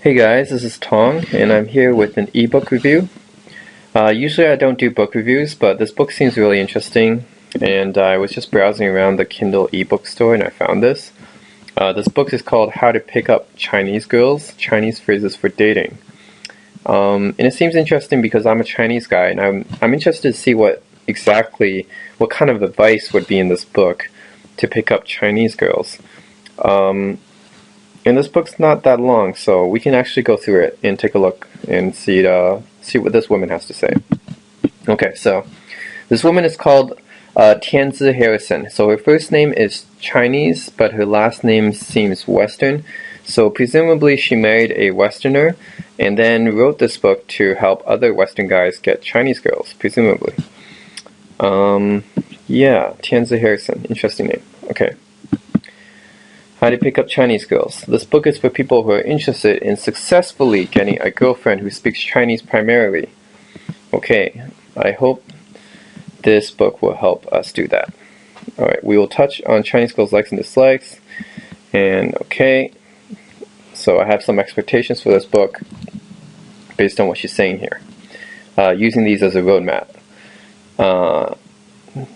Hey guys, this is Tong, and I'm here with an ebook review. Usually I don't do book reviews, but this book seems really interesting, and I was just browsing around the Kindle ebook store and I found this. This book is called How to Pick Up Chinese Girls, Chinese Phrases for Dating. And it seems interesting because I'm a Chinese guy, and I'm interested to see what kind of advice would be in this book to pick up Chinese girls. And this book's not that long, so we can actually go through it and take a look and see what this woman has to say. Okay, so this woman is called Tianzi Harrison. So her first name is Chinese, but her last name seems Western. So presumably she married a Westerner and then wrote this book to help other Western guys get Chinese girls, presumably. Yeah, Tianzi Harrison. Interesting name. Okay. How to Pick Up Chinese Girls. This book is for people who are interested in successfully getting a girlfriend who speaks Chinese primarily. Okay, I hope this book will help us do that. Alright, we will touch on Chinese girls' likes and dislikes. And okay, so I have some expectations for this book based on what she's saying here. Using these as a roadmap. The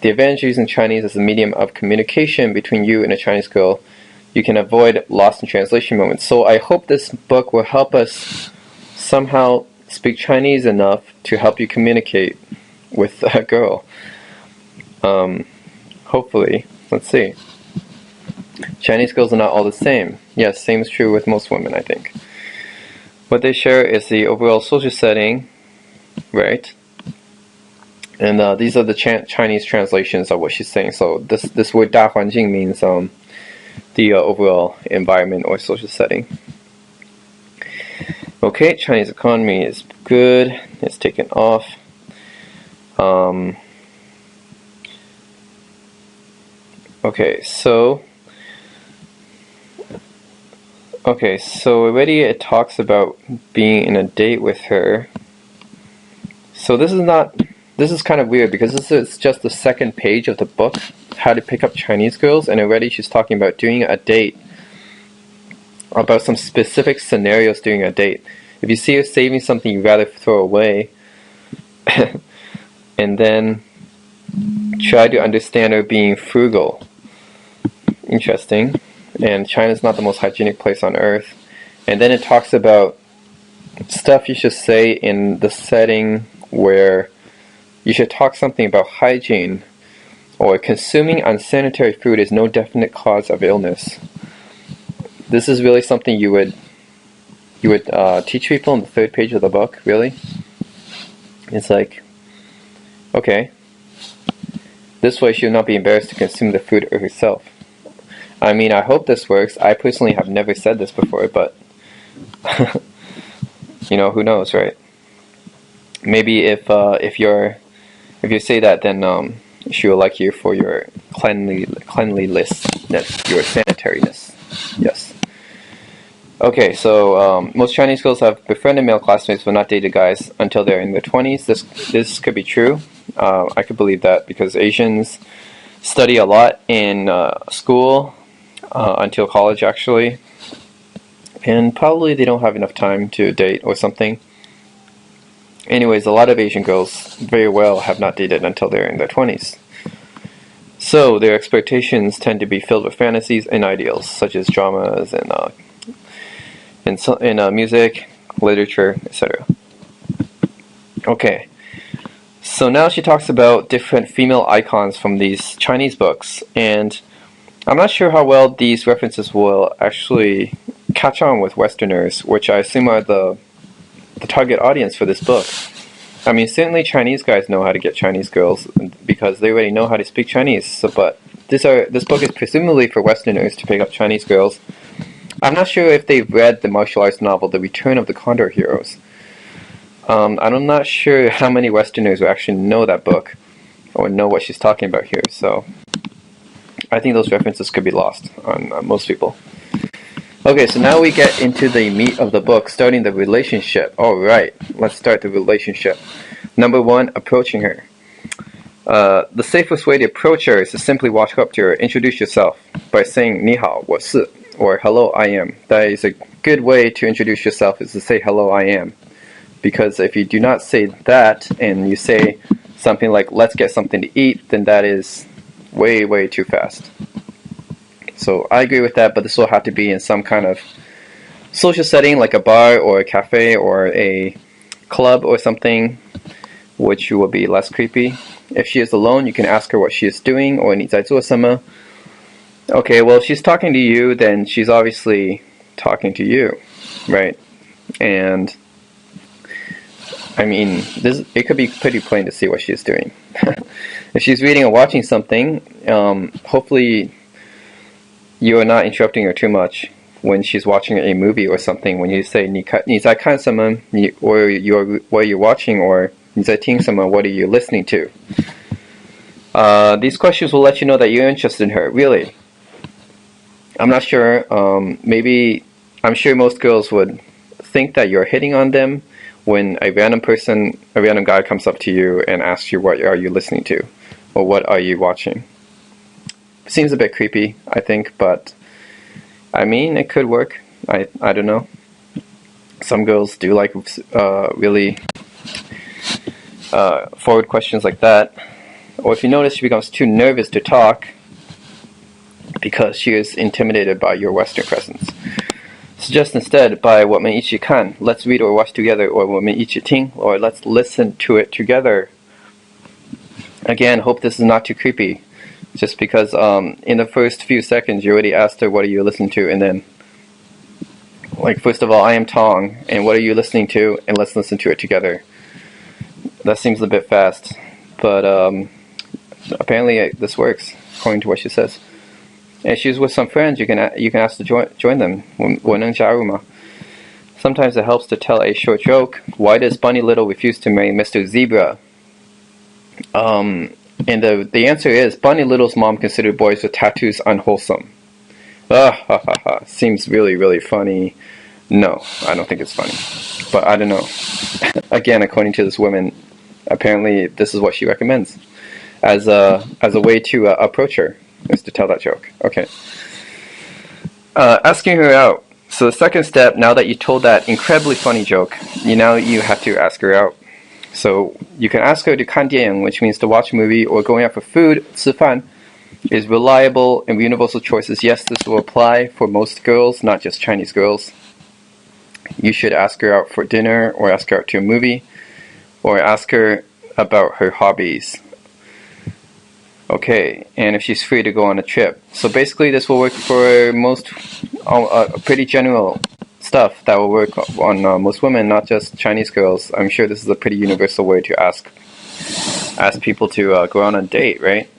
advantage of using Chinese as a medium of communication between you and a Chinese girl, you can avoid lost in translation moments. So I hope this book will help us somehow speak Chinese enough to help you communicate with a girl. Hopefully. Let's see. Chinese girls are not all the same. Yes, same is true with most women, I think. What they share is the overall social setting, right? And these are the Chinese translations of what she's saying. So this word 大环境 means the overall environment or social setting. Okay, Chinese economy is good. It's taken off. Okay, so already it talks about being in a date with her. So this is kind of weird because this is just the second page of the book, How to Pick Up Chinese Girls, and already she's talking about doing a date, about some specific scenarios during a date. If you see her saving something you'd rather throw away, and then try to understand her being frugal. Interesting. And China's not the most hygienic place on earth. And then it talks about stuff you should say in the setting where you should talk something about hygiene, or consuming unsanitary food is no definite cause of illness. This is really something you would teach people in the third page of the book, really? It's like, okay, this way she will not be embarrassed to consume the food herself. I mean, I hope this works. I personally have never said this before, but who knows, right? Maybe if you say that, then she will like you for your cleanliness, your sanitariness. Yes. Okay, so most Chinese girls have befriended male classmates but not dated guys until they're in their 20s. This could be true. I could believe that because Asians study a lot in school until college, actually, and probably they don't have enough time to date or something. Anyways, a lot of Asian girls very well have not dated until they're in their 20s. So their expectations tend to be filled with fantasies and ideals, such as dramas and music, literature, etc. Okay, so now she talks about different female icons from these Chinese books, and I'm not sure how well these references will actually catch on with Westerners, which I assume are the target audience for this book. I mean, certainly Chinese guys know how to get Chinese girls because they already know how to speak Chinese. But this book is presumably for Westerners to pick up Chinese girls. I'm not sure if they've read the martial arts novel The Return of the Condor Heroes. I'm not sure how many Westerners will actually know that book or know what she's talking about here. So I think those references could be lost on most people. Okay, so now we get into the meat of the book, starting the relationship. Alright, let's start the relationship. Number 1, approaching her. The safest way to approach her is to simply walk up to her, introduce yourself by saying 你好,我是, or hello, I am. That is a good way to introduce yourself, is to say hello, I am. Because if you do not say that and you say something like let's get something to eat, then that is way, way too fast. So I agree with that, but this will have to be in some kind of social setting like a bar or a cafe or a club or something, which will be less creepy. If she is alone, you can ask her what she is doing, or 你在做什么. Okay, well, if she's talking to you, then she's obviously talking to you, right? And I mean, it could be pretty plain to see what she's doing. If she's reading or watching something, hopefully you are not interrupting her too much when she's watching a movie or something. When you say 你在看什么, or what you're watching, or 你在听什么, what are you listening to? These questions will let you know that you're interested in her, really. I'm not sure. I'm sure most girls would think that you're hitting on them when a random guy comes up to you and asks you what are you listening to, or what are you watching. Seems a bit creepy, I think, but I mean, it could work. I don't know. Some girls do like really forward questions like that. Or if you notice she becomes too nervous to talk because she is intimidated by your Western presence. Suggest instead by 我们一起看, let's read or watch together, or 我们一起听, or let's listen to it together. Again, hope this is not too creepy. Just because in the first few seconds you already asked her what are you listening to, and then like first of all, I am Tong, and what are you listening to, and let's listen to it together. That seems a bit fast, but apparently this works according to what she says. And if she's with some friends, you can ask to join them. 我能加入吗? Sometimes it helps to tell a short joke. Why does Bunny Little refuse to marry Mr. Zebra? And the answer is Bunny Little's mom considered boys with tattoos unwholesome. Seems really, really funny. No, I don't think it's funny. But I don't know. Again, according to this woman, apparently this is what she recommends as a way to approach her, is to tell that joke. Okay. Asking her out. So the second step, now that you told that incredibly funny joke, you have to ask her out. So you can ask her to 看电影, which means to watch a movie, or going out for food, 吃饭, is reliable and universal choices. Yes, this will apply for most girls, not just Chinese girls. You should ask her out for dinner, or ask her out to a movie, or ask her about her hobbies. Okay, and if she's free to go on a trip. So basically this will work for most, pretty general stuff that will work on most women, not just Chinese girls. I'm sure this is a pretty universal way to ask people to go on a date, right?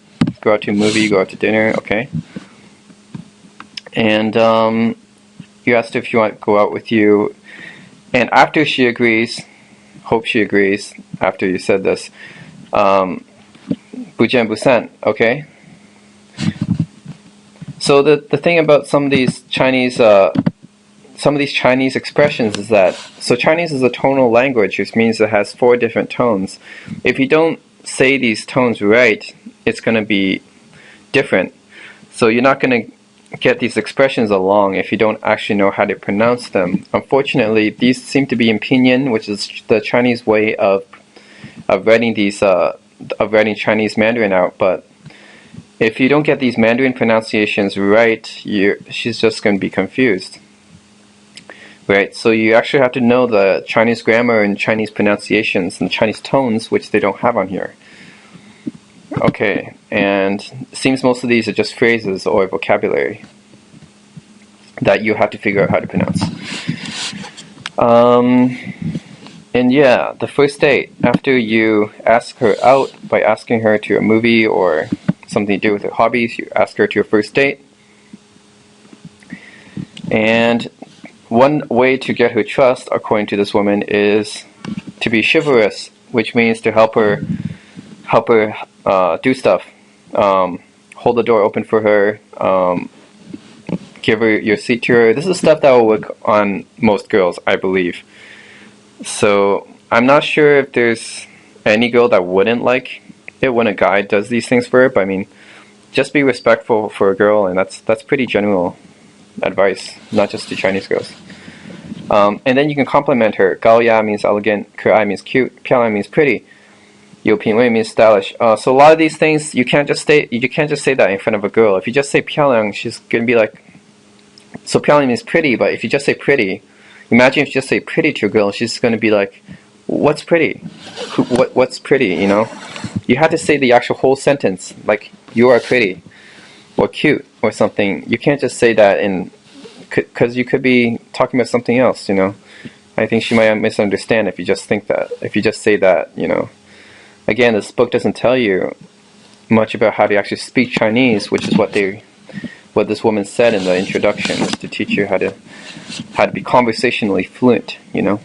Go out to a movie, go out to dinner, okay? And you asked her if she want to go out with you, and after she agrees, hope she agrees, after you said this, 不见不散, okay? So the thing about some of these Chinese expressions is that, so Chinese is a tonal language, which means it has 4 different tones. If you don't say these tones right, it's going to be different. So you're not going to get these expressions along if you don't actually know how to pronounce them. Unfortunately, these seem to be in pinyin, which is the Chinese way of writing these of writing Chinese Mandarin out. But if you don't get these Mandarin pronunciations right, she's just going to be confused. Right, so you actually have to know the Chinese grammar and Chinese pronunciations and Chinese tones, which they don't have on here. Okay, and it seems most of these are just phrases or vocabulary that you have to figure out how to pronounce. And yeah, the first date, after you ask her out by asking her to a movie or something to do with her hobbies, you ask her to a first date. And one way to get her trust, according to this woman, is to be chivalrous, which means to help her do stuff. Hold the door open for her, give her your seat to her. This is stuff that will work on most girls, I believe. So I'm not sure if there's any girl that wouldn't like it when a guy does these things for her, but I mean, just be respectful for a girl, and that's pretty general. advice, not just to Chinese girls. And then you can compliment her. 高雅 means elegant, 可爱 means cute, 漂亮 means pretty, 有品味 means stylish. So a lot of these things you can't just say that in front of a girl. If you just say 漂亮, she's gonna be like, so 漂亮 means pretty, but if you just say pretty, imagine if you just say pretty to a girl, she's gonna be like, what's pretty? What's pretty? You know, you have to say the actual whole sentence, like you are pretty, or cute, or something. You can't just say that because you could be talking about something else. You know, I think she might misunderstand if you just think that. If you just say that, you know. Again, this book doesn't tell you much about how to actually speak Chinese, which is what this woman said in the introduction, is to teach you how to be conversationally fluent, you know.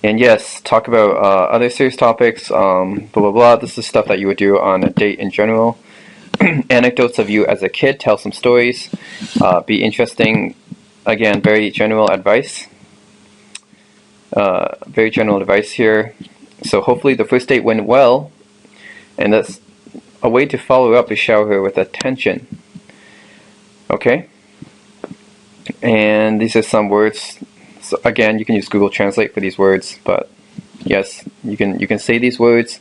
And yes, talk about other serious topics, blah blah blah. This is stuff that you would do on a date in general. Anecdotes of you as a kid, tell some stories, be interesting. Again, very general advice. Very general advice here. So hopefully the first date went well, and that's a way to follow up is shower her with attention. Okay? And these are some words. So again, you can use Google Translate for these words, but yes, you can say these words.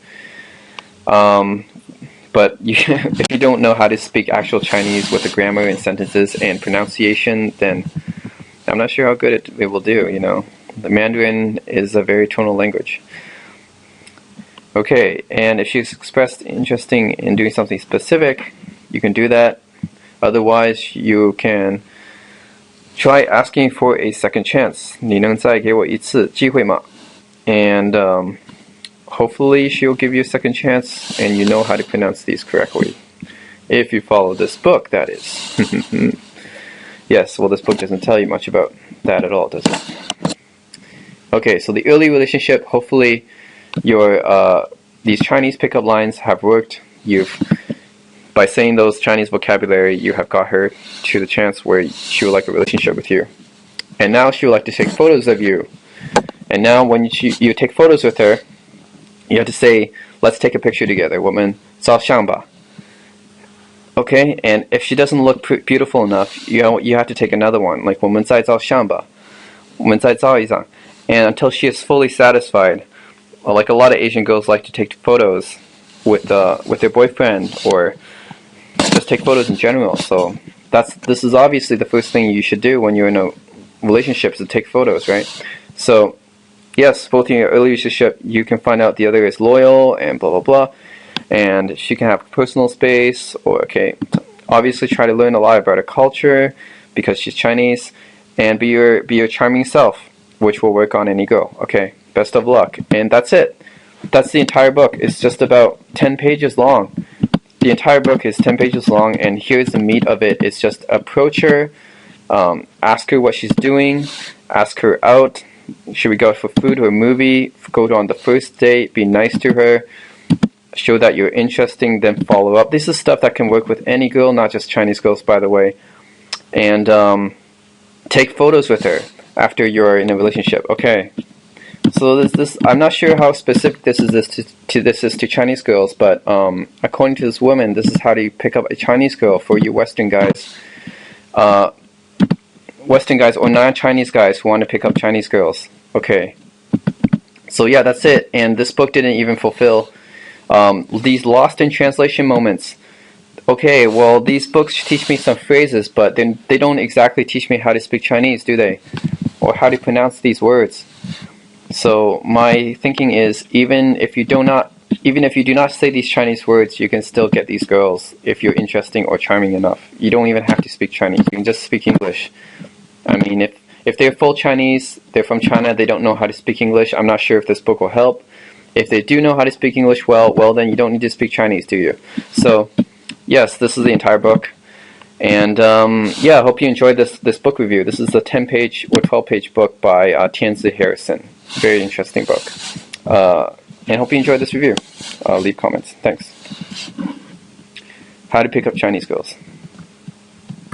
But if you don't know how to speak actual Chinese with the grammar and sentences and pronunciation, then I'm not sure how good it will do, you know. The Mandarin is a very tonal language. Okay, and if she's expressed interest in doing something specific, you can do that. Otherwise, you can try asking for a second chance. 你能再给我一次机会吗? And hopefully she'll give you a second chance, and you know how to pronounce these correctly. If you follow this book, that is. Yes, well, this book doesn't tell you much about that at all, does it? Okay, so the early relationship, hopefully your these Chinese pickup lines have worked. By saying those Chinese vocabulary, you have got her to the chance where she would like a relationship with you. And now she would like to take photos of you. And now when you take photos with her, you have to say, let's take a picture together. 我们照相吧. Okay, and if she doesn't look beautiful enough, you have to take another one. Like 我们再照相吧. 我们再照一张. And until she is fully satisfied. Well, like a lot of Asian girls like to take photos with their boyfriend, or just take photos in general. So this is obviously the first thing you should do when you're in a relationship, is to take photos, right? So yes, both in your early relationship, you can find out the other is loyal and blah blah blah, and she can have personal space. Or okay, obviously try to learn a lot about her culture because she's Chinese, and be your charming self, which will work on any girl. Okay. Best of luck. And that's it. That's the entire book. It's just about 10 pages long. The entire book is 10 pages long, and here's the meat of it. It's just approach her, ask her what she's doing, ask her out. Should we go for food or a movie? Go on the first date, be nice to her, show that you're interesting, then follow up. This is stuff that can work with any girl, not just Chinese girls, by the way. And take photos with her after you're in a relationship. Okay. So this I'm not sure how specific this is to Chinese girls, but according to this woman, this is how to pick up a Chinese girl for you Western guys. Western guys or non-Chinese guys who want to pick up Chinese girls. Okay. So yeah, that's it. And this book didn't even fulfill these lost in translation moments. Okay, well, these books teach me some phrases, but they don't exactly teach me how to speak Chinese, do they? Or how to pronounce these words. So my thinking is, even if you do not say these Chinese words, you can still get these girls if you're interesting or charming enough. You don't even have to speak Chinese. You can just speak English. I mean, if they're full Chinese, they're from China, they don't know how to speak English, I'm not sure if this book will help. If they do know how to speak English well, then you don't need to speak Chinese, do you? So, yes, this is the entire book. And yeah, I hope you enjoyed this book review. This is a 10-page or 12-page book by Tianzi Harrison. Very interesting book. And hope you enjoyed this review. Leave comments. Thanks. How to pick up Chinese girls.